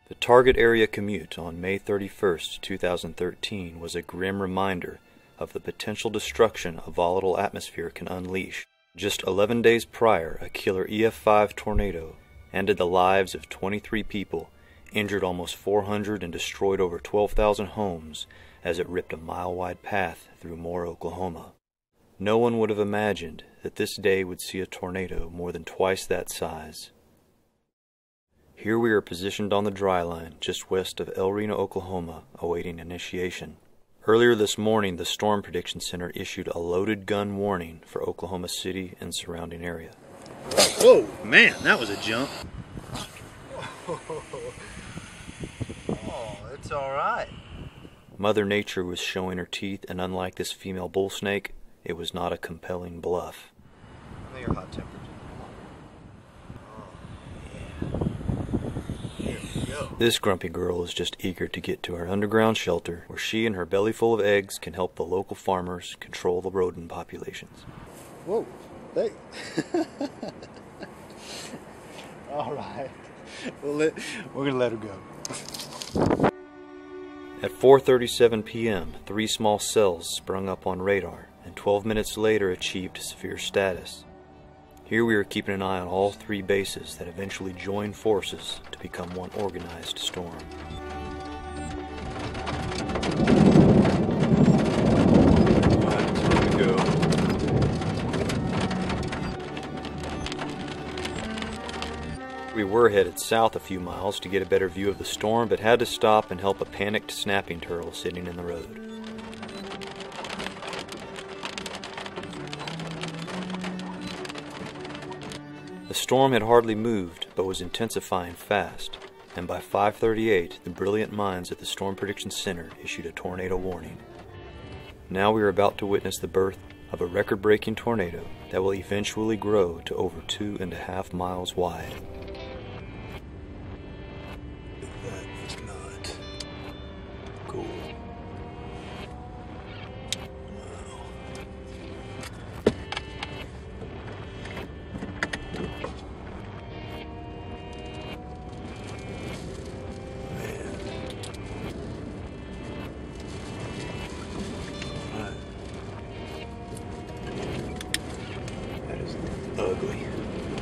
The target area commute on May 31st, 2013 was a grim reminder of the potential destruction a volatile atmosphere can unleash. Just 11 days prior, a killer EF5 tornado ended the lives of 23 people, injured almost 400 and destroyed over 12,000 homes as it ripped a mile-wide path through Moore, Oklahoma. No one would have imagined that this day would see a tornado more than twice that size. Here we are positioned on the dry line just west of El Reno, Oklahoma, awaiting initiation. Earlier this morning, the Storm Prediction Center issued a loaded gun warning for Oklahoma City and surrounding area. Whoa, man, that was a jump. Oh, it's all right. Mother Nature was showing her teeth, and unlike this female bull snake, it was not a compelling bluff. I know you're hot-tempered. This grumpy girl is just eager to get to her underground shelter, where she and her belly full of eggs can help the local farmers control the rodent populations. Whoa, hey. All right, we're gonna let her go. At 4:37 p.m., 3 small cells sprung up on radar, and 12 minutes later achieved severe status. Here we are keeping an eye on all 3 bases that eventually join forces to become one organized storm. Here we go. We were headed south a few miles to get a better view of the storm, but had to stop and help a panicked snapping turtle sitting in the road. The storm had hardly moved, but was intensifying fast, and by 5:38, the brilliant minds at the Storm Prediction Center issued a tornado warning. Now we are about to witness the birth of a record-breaking tornado that will eventually grow to over 2.5 miles wide. That is not cool.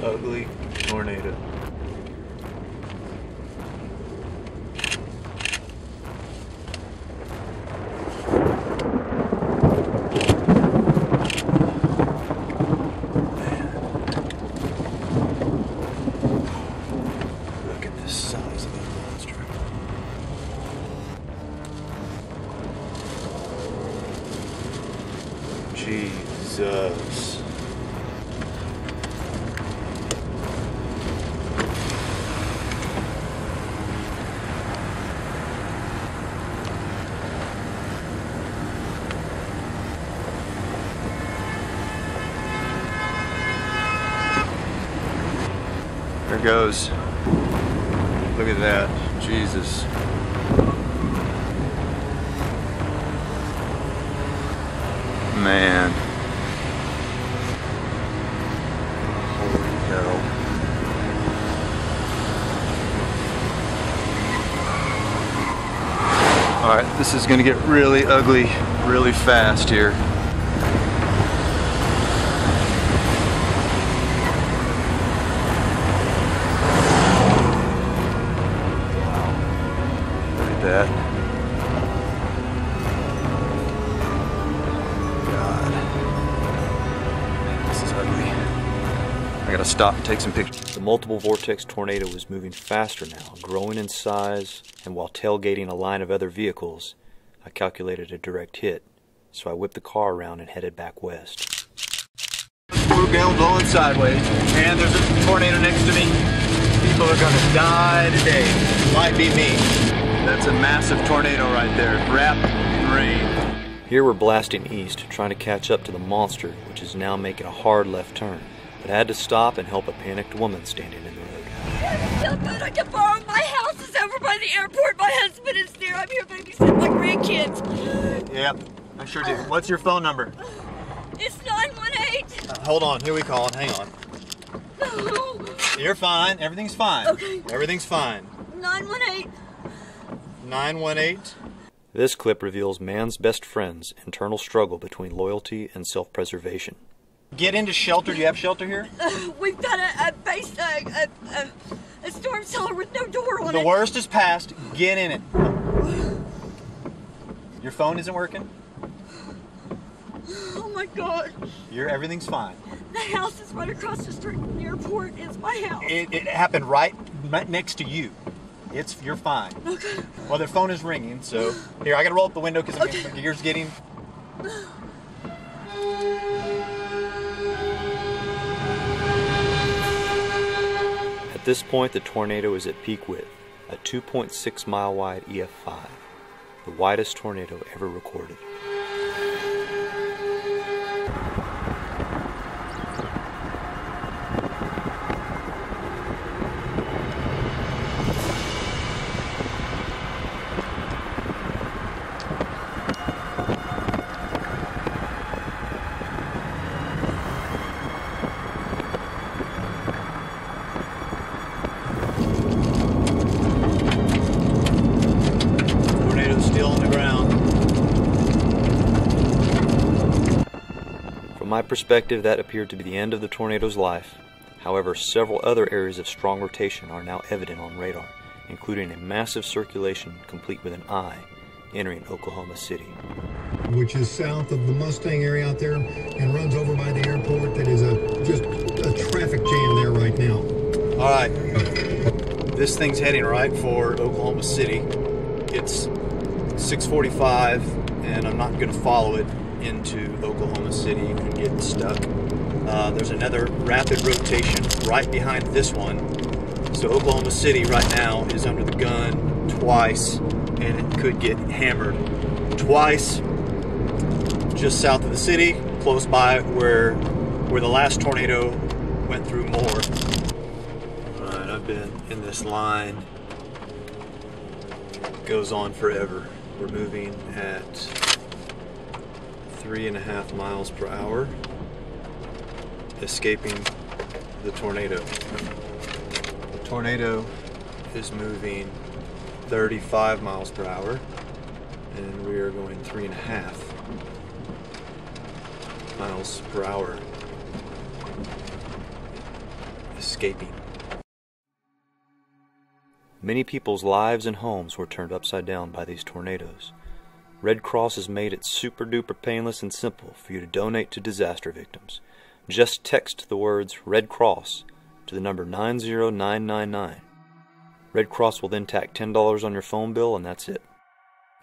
Ugly tornado. Look at the size of that monster. Jesus. There goes. Look at that. Jesus. Man. Holy cow. Alright, this is going to get really ugly really fast here. That. God. Man, this is ugly. I gotta stop and take some pictures. The multiple vortex tornado was moving faster now, growing in size, and while tailgating a line of other vehicles, I calculated a direct hit, so I whipped the car around and headed back west. Blue gale blowing sideways, and there's a tornado next to me. People are gonna die today. Might be me. That's a massive tornado right there, wrapped in rain. Here we're blasting east, trying to catch up to the monster, which is now making a hard left turn, but I had to stop and help a panicked woman standing in the road. So good I can borrow. My house is over by the airport. My husband is there. I'm here babysitting my grandkids. Yep, I sure do. What's your phone number? It's 918. Hold on, here we calling. Hang on. No. You're fine. Everything's fine. Okay. Everything's fine. 918. 918. This clip reveals man's best friend's internal struggle between loyalty and self-preservation. Get into shelter. Do you have shelter here? We've got a storm cellar with no door on it. The worst is past. Get in it. Your phone isn't working? Oh my God. Everything's fine. The house is right across the street from the airport. It's my house. It happened right next to you. You're fine. Okay. Well, their phone is ringing, so here, I gotta roll up the window because the gear's getting. At this point, the tornado is at peak width, a 2.6 mile wide EF5, the widest tornado ever recorded. From my perspective, that appeared to be the end of the tornado's life. However, several other areas of strong rotation are now evident on radar, including a massive circulation complete with an eye entering Oklahoma City. Which is south of the Mustang area out there and runs over by the airport. That is just a traffic jam there right now. All right, this thing's heading right for Oklahoma City. It's 6:45 and I'm not gonna follow it into Oklahoma City and get stuck. There's another rapid rotation right behind this one. So Oklahoma City right now is under the gun twice, and it could get hammered twice just south of the city, close by where the last tornado went through more. All right, I've been in this line. It goes on forever. We're moving at 3.5 miles per hour, escaping the tornado. The tornado is moving 35 miles per hour, and we are going 3.5 miles per hour, escaping. Many people's lives and homes were turned upside down by these tornadoes. Red Cross has made it super duper painless and simple for you to donate to disaster victims. Just text the words Red Cross to the number 90999. Red Cross will then tack $10 on your phone bill, and that's it.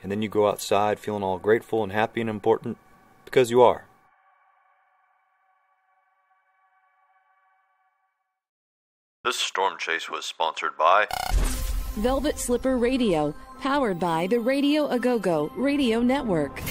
And then you go outside feeling all grateful and happy and important, because you are. This storm chase was sponsored by Velvet Slipper Radio, powered by the Radio A Go Go Radio Network.